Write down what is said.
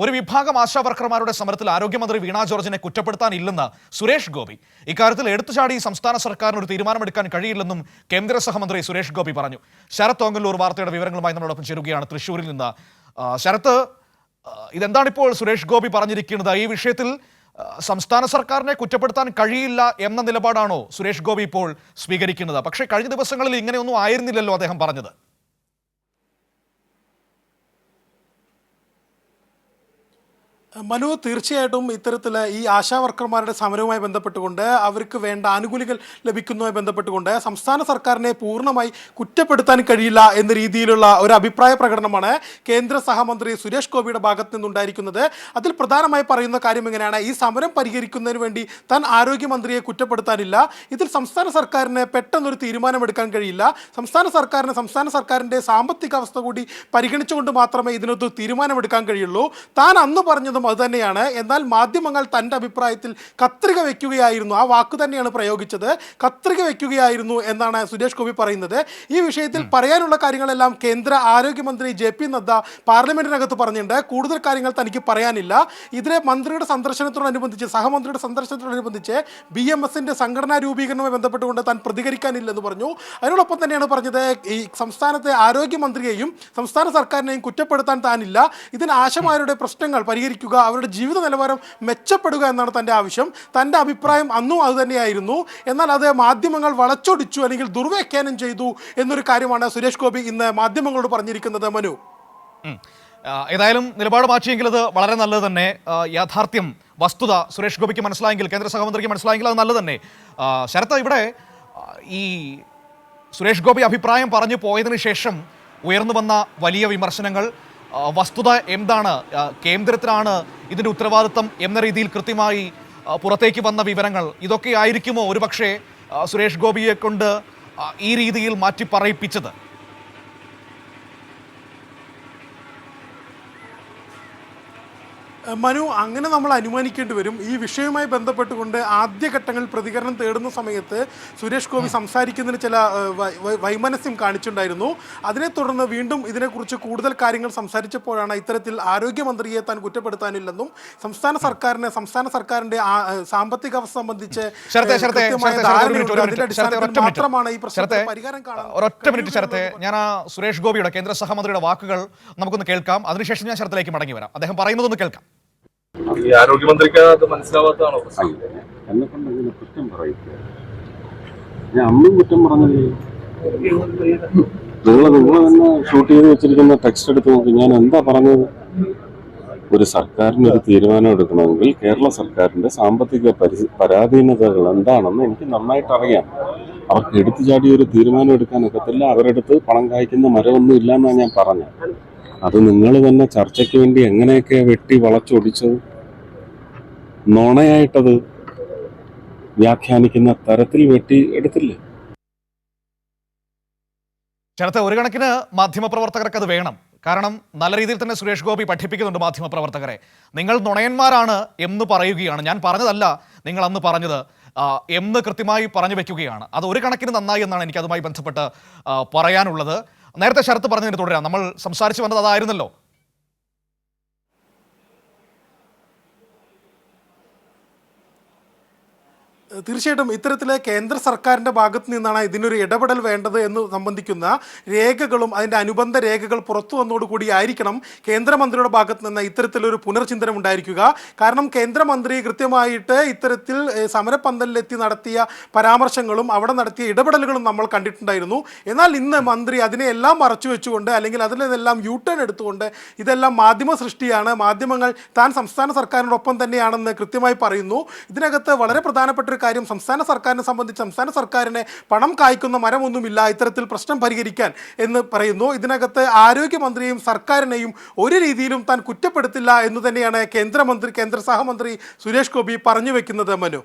ഒരു വിഭാഗം ആശാവർക്കർമാരുടെ സമരത്തിൽ ആരോഗ്യമന്ത്രി വീണ ജോർജിനെ കുറ്റപ്പെടുത്താനില്ലെന്ന് സുരേഷ് ഗോപി. ഇക്കാര്യത്തിൽ എടുത്തുചാടി സംസ്ഥാന സർക്കാരിന് ഒരു തീരുമാനമെടുക്കാൻ കഴിയില്ലെന്നും കേന്ദ്ര സഹമന്ത്രി സുരേഷ് ഗോപി പറഞ്ഞു. ശരത് ഓങ്ങല്ലൂർ വാർത്തയുടെ വിവരങ്ങളുമായി നമ്മളോടൊപ്പം ചേരുകയാണ് തൃശ്ശൂരിൽ നിന്ന്. ശരത്ത്, ഇതെന്താണിപ്പോൾ സുരേഷ് ഗോപി പറഞ്ഞിരിക്കുന്നത്? ഈ വിഷയത്തിൽ സംസ്ഥാന സർക്കാരിനെ കുറ്റപ്പെടുത്താൻ കഴിയില്ല എന്ന നിലപാടാണോ സുരേഷ് ഗോപി ഇപ്പോൾ സ്വീകരിക്കുന്നത്? പക്ഷേ കഴിഞ്ഞ ദിവസങ്ങളിൽ ഇങ്ങനെയൊന്നും ആയിരുന്നില്ലല്ലോ അദ്ദേഹം പറഞ്ഞത്. മനു, തീർച്ചയായിട്ടും ഇത്തരത്തിൽ ഈ ആശാവർക്കർമാരുടെ സമരവുമായി ബന്ധപ്പെട്ടുകൊണ്ട് അവർക്ക് വേണ്ട ആനുകൂല്യങ്ങൾ ലഭിക്കുന്നതുമായി ബന്ധപ്പെട്ടുകൊണ്ട് സംസ്ഥാന സർക്കാരിനെ പൂർണ്ണമായി കുറ്റപ്പെടുത്താൻ കഴിയില്ല എന്ന രീതിയിലുള്ള ഒരു അഭിപ്രായ പ്രകടനമാണ് കേന്ദ്ര സഹമന്ത്രി സുരേഷ് ഗോപിയുടെ ഭാഗത്ത് നിന്നുണ്ടായിരിക്കുന്നത്. അതിൽ പ്രധാനമായി പറയുന്ന കാര്യം എങ്ങനെയാണ്, ഈ സമരം പരിഹരിക്കുന്നതിന് വേണ്ടി താൻ ആരോഗ്യമന്ത്രിയെ കുറ്റപ്പെടുത്താനില്ല, ഇതിൽ സംസ്ഥാന സർക്കാരിന് പെട്ടെന്നൊരു തീരുമാനമെടുക്കാൻ കഴിയില്ല, സംസ്ഥാന സർക്കാരിൻ്റെ സാമ്പത്തിക അവസ്ഥ കൂടി പരിഗണിച്ചുകൊണ്ട് മാത്രമേ ഇതിനൊരു തീരുമാനമെടുക്കാൻ കഴിയുള്ളൂ. താൻ അന്ന് പറഞ്ഞതും അതുതന്നെയാണ്. എന്നാൽ മാധ്യമങ്ങൾ തൻ്റെ അഭിപ്രായത്തിൽ കത്രിക വെക്കുകയായിരുന്നു, ആ വാക്ക് തന്നെയാണ് പ്രയോഗിച്ചത്, കത്രിക വെക്കുകയായിരുന്നു എന്നാണ് സുരേഷ് ഗോപി പറയുന്നത്. ഈ വിഷയത്തിൽ പറയാനുള്ള കാര്യങ്ങളെല്ലാം കേന്ദ്ര ആരോഗ്യമന്ത്രി JP നദ്ദ പാർലമെന്റിനകത്ത് പറഞ്ഞിട്ടുണ്ട്. കൂടുതൽ കാര്യങ്ങൾ തനിക്ക് പറയാനില്ല. ഇതിലെ മന്ത്രിയുടെ സന്ദർശനത്തോടനുബന്ധിച്ച്, സഹമന്ത്രിയുടെ സന്ദർശനത്തോടനുബന്ധിച്ച് BMSന്റെ സംഘടനാ രൂപീകരണവുമായി ബന്ധപ്പെട്ടുകൊണ്ട് താൻ പ്രതികരിക്കാനില്ലെന്ന് പറഞ്ഞു. അതിനോടൊപ്പം തന്നെയാണ് പറഞ്ഞത്, ഈ സംസ്ഥാനത്തെ ആരോഗ്യമന്ത്രിയെയും സംസ്ഥാന സർക്കാരിനെയും കുറ്റപ്പെടുത്താൻ താനില്ല, ഇതിന് ആശമാരുടെ പ്രശ്നങ്ങൾ പരിഹരിക്കുക, അവരുടെ ജീവിത നിലവാരം മെച്ചപ്പെടുക എന്നാണ് തൻ്റെ ആവശ്യം. തൻ്റെ അഭിപ്രായം അന്നും അതുതന്നെയായിരുന്നു. എന്നാൽ അത് മാധ്യമങ്ങൾ വളച്ചൊടിച്ചു അല്ലെങ്കിൽ ദുർവ്യാഖ്യാനം ചെയ്തു എന്നൊരു കാര്യമാണ് സുരേഷ് ഗോപി ഇന്ന് മാധ്യമങ്ങളോട് പറഞ്ഞിരിക്കുന്നത്. മനു, ഏതായാലും നിലപാട് മാറ്റിയെങ്കിൽ അത് വളരെ നല്ലത് തന്നെ. യാഥാർത്ഥ്യം, വസ്തുത സുരേഷ് ഗോപിക്ക് മനസ്സിലായെങ്കിൽ, കേന്ദ്ര സഹമന്ത്രിക്ക് മനസ്സിലായെങ്കിൽ അത് നല്ലത് തന്നെ. ശരത്ത്, ഇവിടെ ഈ സുരേഷ് ഗോപി അഭിപ്രായം പറഞ്ഞു പോയതിനു ശേഷം ഉയർന്നു വന്ന വലിയ വിമർശനങ്ങൾ, വസ്തുത എന്താണ്, കേന്ദ്രത്തിനാണ് ഇതിൻ്റെ ഉത്തരവാദിത്തം എന്ന രീതിയിൽ കൃത്യമായി പുറത്തേക്ക് വന്ന വിവരങ്ങൾ, ഇതൊക്കെ ആയിരിക്കുമോ ഒരുപക്ഷെ സുരേഷ് ഗോപിയെ കൊണ്ട് ഈ രീതിയിൽ മാറ്റി പറയിപ്പിച്ചത്? മനു, അങ്ങനെ നമ്മൾ അനുമാനിക്കേണ്ടി വരും. ഈ വിഷയവുമായി ബന്ധപ്പെട്ടുകൊണ്ട് ആദ്യഘട്ടങ്ങളിൽ പ്രതികരണം തേടുന്ന സമയത്ത് സുരേഷ് ഗോപി സംസാരിക്കുന്നതിന് ചില വൈമനസ്യം കാണിച്ചിട്ടുണ്ടായിരുന്നു. അതിനെ തുടർന്ന് വീണ്ടും ഇതിനെക്കുറിച്ച് കൂടുതൽ കാര്യങ്ങൾ സംസാരിച്ചപ്പോഴാണ് ഇത്തരത്തിൽ ആരോഗ്യമന്ത്രിയെ താൻ കുറ്റപ്പെടുത്താനില്ലെന്നും സംസ്ഥാന സർക്കാരിന്റെ സാമ്പത്തിക അവസ്ഥ സംബന്ധിച്ച് മാത്രമാണ് ഈ പ്രശ്നത്തിന് പരിഹാരം കാണാൻ. ഒരൊറ്റ മിനിറ്റ് ശരത്തെ, ഞാൻ ആ സുരേഷ് ഗോപിയുടെ, കേന്ദ്ര സഹമന്ത്രിയുടെ വാക്കുകൾ നമുക്കൊന്ന് കേൾക്കാം. അതിനുശേഷം ഞാൻ ശരത്തിലേക്ക് മടങ്ങി വരാം. അദ്ദേഹം പറയുന്നതൊന്ന് കേൾക്കാം. ഈ ആരോഗ്യമന്ത്രിക്ക് അത് മനസ്സിലാവാത്തതാണോ? എന്നെ കൊണ്ടെങ്കിലും കുറ്റം പറയിക്കുക. ഞാൻ അന്നും കുറ്റം പറഞ്ഞില്ലേ? നിങ്ങൾ തന്നെ ഷൂട്ട് ചെയ്ത് വെച്ചിരിക്കുന്ന ടെക്സ്റ്റ് എടുത്ത് നോക്കി. ഞാൻ എന്താ പറഞ്ഞത്? ഒരു സർക്കാരിന് ഒരു തീരുമാനം എടുക്കണമെങ്കിൽ കേരള സർക്കാരിന്റെ സാമ്പത്തിക പരാധീനതകൾ എന്താണെന്ന് എനിക്ക് നന്നായിട്ട് അറിയാം. അവർക്ക് എടുത്തു ചാടി ഒരു തീരുമാനം എടുക്കാനൊക്കത്തില്ല. അവരെടുത്ത് പണം കായ്ക്കുന്ന മരമൊന്നും ഇല്ല എന്നാണ് ഞാൻ പറഞ്ഞത്. അത് നിങ്ങൾ തന്നെ ചർച്ചയ്ക്ക് വേണ്ടി എങ്ങനെയൊക്കെ വെട്ടി വളച്ചൊടിച്ചത്, നുണയായിട്ടത് വ്യാഖ്യാനിക്കുന്ന തരത്തിൽ വെട്ടി എടുത്തില്ലേ? ശരത്തെ, ഒരു കണക്കിന് മാധ്യമപ്രവർത്തകർക്ക് അത് വേണം. കാരണം നല്ല രീതിയിൽ തന്നെ സുരേഷ് ഗോപി പഠിപ്പിക്കുന്നുണ്ട് മാധ്യമപ്രവർത്തകരെ. നിങ്ങൾ നുണയന്മാരാണ് എന്ന് പറയുകയാണ്. ഞാൻ പറഞ്ഞതല്ല നിങ്ങൾ അന്ന് പറഞ്ഞത് എന്ന് കൃത്യമായി പറഞ്ഞു വെക്കുകയാണ്. അത് ഒരു കണക്കിന് നന്നായി എന്നാണ് എനിക്ക് അതുമായി ബന്ധപ്പെട്ട് പറയാനുള്ളത്. നേരത്തെ ശരത്ത് പറഞ്ഞതിന് തുടരാം. നമ്മൾ സംസാരിച്ചു വന്നത് അതായിരുന്നല്ലോ. തീർച്ചയായിട്ടും ഇത്തരത്തിലെ കേന്ദ്ര സർക്കാരിൻ്റെ ഭാഗത്ത് നിന്നാണ് ഇതിനൊരു ഇടപെടൽ വേണ്ടത് എന്ന് സംബന്ധിക്കുന്ന രേഖകളും അതിൻ്റെ അനുബന്ധ രേഖകൾ പുറത്തു വന്നതോടുകൂടി ആയിരിക്കണം കേന്ദ്രമന്ത്രിയുടെ ഭാഗത്ത് നിന്ന് ഇത്തരത്തിലൊരു പുനർചിന്തനം ഉണ്ടായിരിക്കുക. കാരണം കേന്ദ്രമന്ത്രി കൃത്യമായിട്ട് ഇത്തരത്തിൽ സമരപ്പന്തലിലെത്തി നടത്തിയ പരാമർശങ്ങളും അവിടെ നടത്തിയ ഇടപെടലുകളും നമ്മൾ കണ്ടിട്ടുണ്ടായിരുന്നു. എന്നാൽ ഇന്ന് മന്ത്രി അതിനെയെല്ലാം മറച്ചു വെച്ചുകൊണ്ട്, അല്ലെങ്കിൽ അതിലെല്ലാം യൂട്ടേൺ എടുത്തുകൊണ്ട് ഇതെല്ലാം മാധ്യമ സൃഷ്ടിയാണ്, മാധ്യമങ്ങൾ താൻ സംസ്ഥാന സർക്കാരിനോടൊപ്പം തന്നെയാണെന്ന് കൃത്യമായി പറയുന്നു. ഇതിനകത്ത് വളരെ പ്രധാനപ്പെട്ട കാര്യം, സംസ്ഥാന സർക്കാരിനെ സംബന്ധിച്ച് സംസ്ഥാന സർക്കാരിനെ പണം കായ്ക്കുന്ന മരമൊന്നുമില്ല ഇത്തരത്തിൽ പ്രശ്നം പരിഹരിക്കാൻ എന്ന് പറയുന്നു. ഇതിനകത്ത് ആരോഗ്യമന്ത്രിയെയും സർക്കാരിനെയും ഒരു രീതിയിലും താൻ കുറ്റപ്പെടുത്തില്ല എന്ന് തന്നെയാണ് കേന്ദ്ര സഹമന്ത്രി സുരേഷ് ഗോപി പറഞ്ഞു വെക്കുന്നത്. മനു.